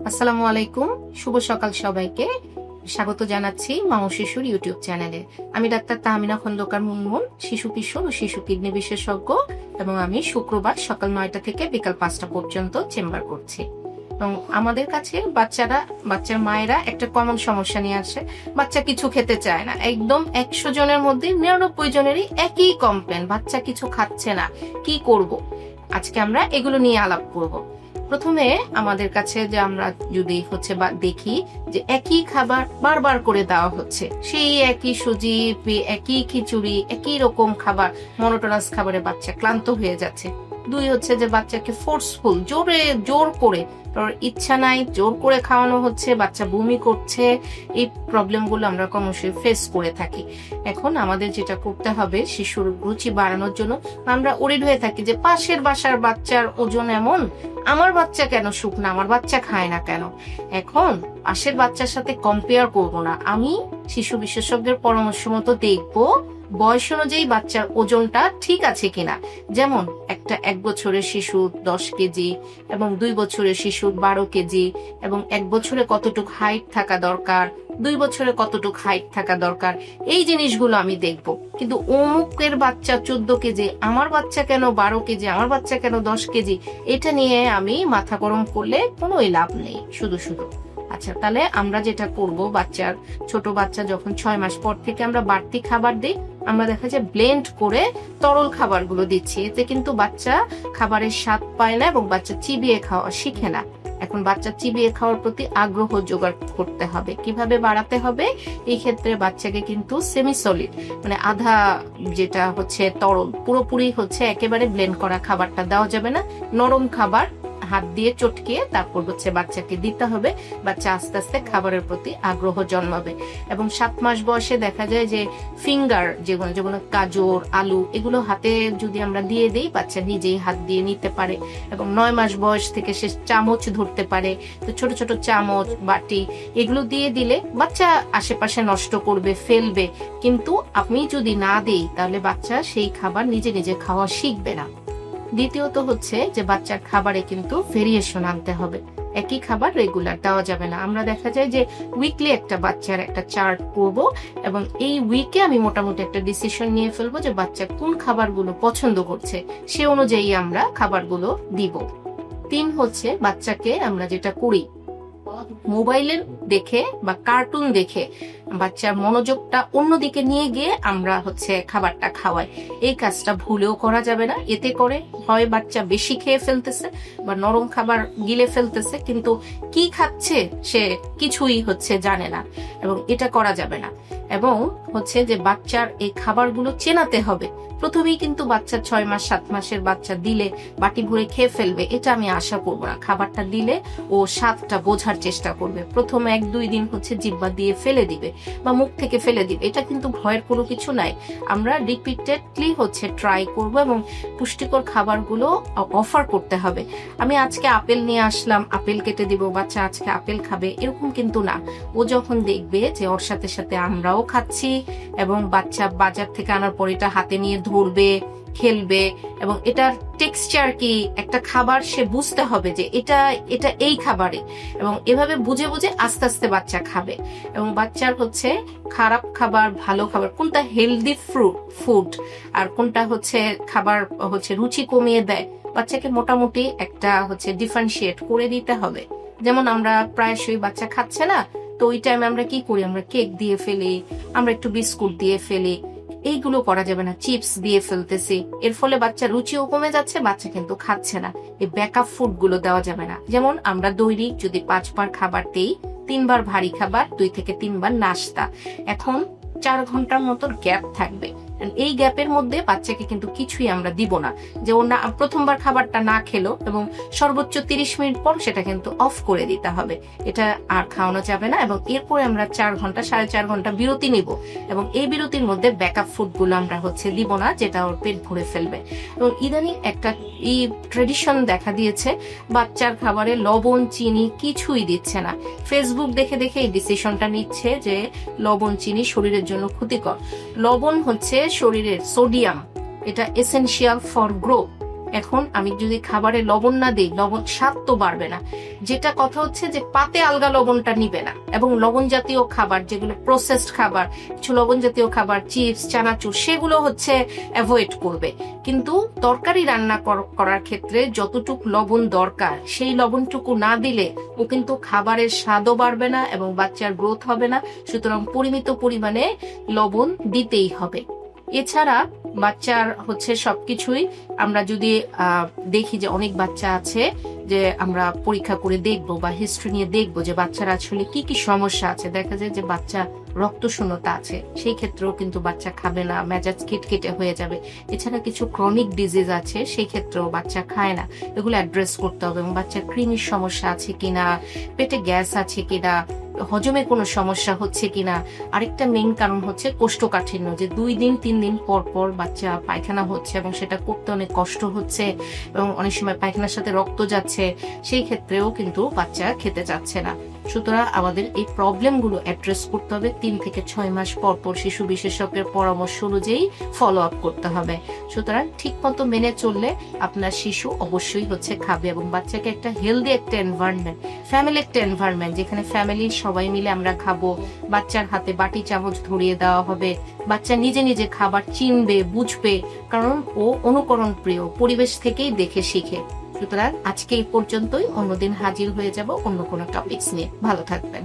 আসসালামু আলাইকুম, শুভ সকাল সবাইকে। স্বাগত জানাচ্ছি মা ও শিশুর ইউটিউব চ্যানেলে। আমি ডাক্তার তাহমিনা খন্দকার মুনমুন, শিশু কিশোর ও শিশু কিডনি বিশেষজ্ঞ, এবং আমি শুক্রবার সকাল 9টা থেকে বিকাল 5টা পর্যন্ত চেম্বার করছি। এবং আমাদের কাছে বাচ্চার মায়েরা একটা কমন সমস্যা নিয়ে আসে, বাচ্চা কিছু খেতে চায় না। একদম 100 জনের মধ্যে 99 জনেরই একই কমপ্লেন, বাচ্চা কিছু খাচ্ছে না, কি করব? আজকে আমরা এগুলো নিয়ে আলাপ করব। প্রথমে আমাদের কাছে যে আমরা যদি বা দেখি যে একই খাবার বারবার করে দেওয়া হচ্ছে, সেই একই সুজি, একই খিচুড়ি, একই রকম খাবার, মনোটোনাস খাবারে বাচ্চা ক্লান্ত হয়ে যাচ্ছে। দুই হচ্ছে যে বাচ্চাকে ফোর্সফুল, জোর করে, ইচ্ছা নাই, জোর করে খাওয়ানো হচ্ছে, বাচ্চা বমি করছে। এই প্রবলেমগুলো আমরা ক্রমশই ফেস করে থাকি। এখন আমাদের যেটা করতে হবে, শিশুর রুচি বাড়ানোর জন্য আমরা ওরিড হয়ে থাকি যে পাশের বাসার বাচ্চার ওজন এমন, আমার বাচ্চা কেন শুকনা, আমার বাচ্চা খায় না কেন? এখন পাশের বাচ্চার সাথে কম্পেয়ার করব না, আমি শিশু বিশেষজ্ঞের পরামর্শ মতো দেখবো বয়স অনুযায়ী বাচ্চার ওজনটা ঠিক আছে কিনা। যেমন একটা 1 বছরের শিশু 10 কেজি, এবং 2 বছরের শিশু 12 কেজি, এবং 1 বছরে কতটুকু হাইট থাকা দরকার, 2 বছরে কতটুকু হাইট থাকা দরকার, এই জিনিসগুলো আমি দেখব। কিন্তু অমুকের বাচ্চা 14 কেজি, আমার বাচ্চা কেন 12 কেজি, আমার বাচ্চা কেন 10 কেজি, এটা নিয়ে আমি মাথা গরম করলে কোনো লাভ নেই শুধু। আচ্ছা, তাহলে আমরা যেটা করব, ছোট বাচ্চা যখন 6 মাস পর থেকে আমরা বাড়তি খাবার দিই, আমরা দেখা যায় ব্লেন্ড করে তরল খাবারগুলো দিচ্ছি। এতে কিন্তু বাচ্চা খাবারের স্বাদ পায় না এবং বাচ্চা চিবিয়ে খাওয়া শিখে না। এখন বাচ্চা চিবিয়ে খাওয়ার প্রতি আগ্রহ জোগাড় করতে হবে। কিভাবে বাড়াতে হবে? এই ক্ষেত্রে বাচ্চাকে কিন্তু সেমি সলিড, মানে আধা, যেটা তরল, পুরোপুরি একেবারে ব্লেন্ড করা খাবারটা দেওয়া যাবে না। নরম খাবার হাত দিয়ে চটকিয়ে তারপর বাচ্চাকে দিতে হবে। বাচ্চা আস্তে আস্তে খাবারের প্রতি আগ্রহ জন্মাবে। এবং 7 মাস বয়সে দেখা যায় যে ফিঙ্গার, যেগুলো গাজর, আলু, এগুলো হাতে যদি আমরা দিয়ে দিই, বাচ্চা নিজেই হাত দিয়ে নিতে পারে। এবং 9 মাস বয়স থেকে সে চামচ ধরতে পারে। তো ছোট ছোট চামচ, বাটি, এগুলো দিয়ে দিলে বাচ্চা আশেপাশে নষ্ট করবে, ফেলবে, কিন্তু আমি যদি না দিই তাহলে বাচ্চা সেই খাবার নিজে নিজে খাওয়া শিখবে না। দ্বিতীয়ত যে বাচ্চার খাবারে কিন্তু ভেরিয়েশন আনতে হবে। একই খাবার রেগুলার দেওয়া যাবে না। আমরা দেখা যায় যে উইকলি একটা বাচ্চার একটা চার্ট করব, এবং এই উইকে আমি মোটামুটি একটা ডিসিশন নিয়ে ফেলবো যে বাচ্চা কোন খাবারগুলো পছন্দ করছে, সে অনুযায়ী আমরা খাবারগুলো দিব। 3 বাচ্চাকে আমরা যেটা করি, মোবাইলের দেখে বা কার্টুন দেখে বাচ্চার মনোযোগটা অন্যদিকে নিয়ে গিয়ে আমরা খাবারটা খাওয়াই। এই কাজটা ভুলেও করা যাবে না। এতে করে হয় বাচ্চা বেশি খেয়ে ফেলতেছে বা নরম খাবার গিলে ফেলতেছে, কিন্তু কি খাচ্ছে সে কিছুই জানে না, এবং এটা করা যাবে না। এবং যে বাচ্চার এই খাবারগুলো চেনাতে হবে। প্রথমেই কিন্তু বাচ্চা 6 মাস 7 মাসের বাচ্চা দিলে বাটি ভরে খেয়ে ফেলবে, এটা আমি আশা করবো না। খাবারটা দিলে ও স্বাদটা বোঝার চেষ্টা করবে। প্রথম 1-2 দিন জিহ্বা দিয়ে ফেলে দিবে বা মুখ থেকে ফেলে দিবে, এটা কিন্তু ভয়ের কোনো কিছু নাই। আমরা রিপিটেডলি ট্রাই করব এবং পুষ্টিকর খাবারগুলো অফার করতে হবে। আমি আজকে আপেল নিয়ে আসলাম, আপেল কেটে দিব, বাচ্চা আজকে আপেল খাবে, এরকম কিন্তু না। ও যখন দেখবে যে ওর সাথে সাথে আমরাও খাচ্ছি, এবং বাচ্চা বাজার থেকে আনার পর এটা হাতে নিয়ে ধরবে, খেলবে, এবং এটার টেক্সচার কি, একটা খাবার সে বুঝতে হবে যে এটা এই খাবারে, এবং এভাবে বুঝে বুঝে আস্তে আস্তে বাচ্চা খাবে। এবং বাচ্চার খারাপ খাবার, ভালো খাবার কোনটা, হেলদি ফুড আর কোনটা খাবার রুচি কমিয়ে দেয়, বাচ্চাকে মোটামুটি একটা ডিফারেন্সিয়েট করে দিতে হবে। যেমন আমরা প্রায়শই বাচ্চা খাচ্ছে না, তো ওই টাইমে আমরা কি করি, আমরা কেক দিয়ে ফেলি, আমরা একটু বিস্কুট দিয়ে ফেলি। এইগুলো করা যাবে না। চিপস দিয়ে ফেলতেছি, এর ফলে বাচ্চার রুচিও কমে যাচ্ছে, বাচ্চা কিন্তু খাচ্ছে না। এই ব্যাকআপ ফুড গুলো দেওয়া যাবে না। যেমন আমরা দৈনিক যদি 5 বার খাবার দিই, 3 বার ভারী খাবার, 2 থেকে 3 বার নাস্তা, এখন 4 ঘন্টার মতো গ্যাপ থাকবে। এই গ্যাপের মধ্যে বাচ্চাকে কিন্তু কিছুই আমরা দিব না। যে ও না প্রথমবার খাবারটা না খেলো এবং সর্বোচ্চ 30 মিনিট পর সেটা কিন্তু অফ করে দিতে হবে, এটা আর খাওয়ানো যাবে না। এবং এরপরে আমরা 4 ঘন্টা 4.5 ঘন্টা বিরতি নিব, এবং এই বিরতির মধ্যে ব্যাকআপ ফুড গুলো আমরা দিব না, যেটা ওর পেট ভরে ফেলবে। এবং ইদানিং একটা এই ট্রেডিশন দেখা দিয়েছে, বাচ্চার খাবারে লবণ, চিনি কিছুই দিচ্ছে না। ফেসবুক দেখে দেখে এই ডিসিশনটা নিচ্ছে যে লবণ, চিনি শরীরের জন্য ক্ষতিকর। লবণ শরীরের সোডিয়াম, এটা এসেনশিয়াল ফর গ্রোথ। এখন আমি যদি খাবারে লবণ না দিই, লবণ স্বাদ তো বাড়বে না। যেটা কথা হচ্ছে যে পাতে আলগা লবণটা নিবে না, এবং লবণ জাতীয় খাবার যেগুলো প্রসেসড খাবার, কিছু লবণ জাতীয় খাবার, চিপস, চানাচুর, সেগুলো হচ্ছে অ্যাভয়েড করবে। কিন্তু তরকারি রান্না করার ক্ষেত্রে যতটুকু লবণ দরকার সেই লবণটুকু না দিলে ও কিন্তু খাবারের স্বাদও বাড়বে না এবং বাচ্চার গ্রোথ হবে না। সুতরাং পরিমিত পরিমাণে লবণ দিতেই হবে। এছাড়া বাচ্চার হচ্ছে সবকিছুই আমরা যদি দেখি যে অনেক বাচ্চা আছে যে আমরা পরীক্ষা করে দেখবো বা হিস্ট্রি নিয়ে দেখবো যে বাচ্চারা আসলে কি কি সমস্যা আছে, দেখা যায় যে বাচ্চা রক্ত শূন্যতা আছে, সেই ক্ষেত্রেও কিন্তু বাচ্চা খাবে না, মেজাজ খিটখিটে হয়ে যাবে। এছাড়া কিছু ক্রনিক ডিজিজ আছে, সেই ক্ষেত্রেও বাচ্চা খায় না। এগুলো অ্যাড্রেস করতে হবে। এবং বাচ্চার কৃমির সমস্যা আছে কিনা, পেটে গ্যাস আছে কিনা, হজমে কোনো সমস্যা হচ্ছে কিনা। আরেকটা মেইন কারণ হচ্ছে কোষ্ঠকাঠিন্য, যে 2 দিন 3 দিন পর পর বাচ্চা পায়খানা হচ্ছে এবং সেটা করতে অনেক কষ্ট হচ্ছে এবং অনেক সময় পায়খানার সাথে রক্ত যাচ্ছে, সেই ক্ষেত্রেও কিন্তু বাচ্চা খেতে চাচ্ছে না। সুতরাং আমাদের এই প্রবলেমগুলো অ্যাড্রেস করতে হবে। 3 থেকে 6 মাস পর পর শিশু বিশেষজ্ঞের পরামর্শ অনুযায়ী ফলো আপ করতে হবে। সুতরাং ঠিক মতো মেনে চললে আপনার শিশু অবশ্যই হচ্ছে খাবে, এবং বাচ্চাকে একটা হেলদি একটা এনভায়রনমেন্ট, ফ্যামিলি একটা এনভায়রনমেন্ট, যেখানে ফ্যামিলির সবাই মিলে আমরা খাবো, বাচ্চার হাতে বাটি চামচ ধরিয়ে দেওয়া হবে, বাচ্চা নিজে নিজে খাবার চিনবে, বুঝবে, কারণ ও অনুকরণ প্রিয়, পরিবেশ থেকেই দেখে শিখে। সুতরাং আজকে এই পর্যন্তই, অন্যদিন হাজির হয়ে যাব অন্য কোনো টপিকস নিয়ে। ভালো থাকবেন।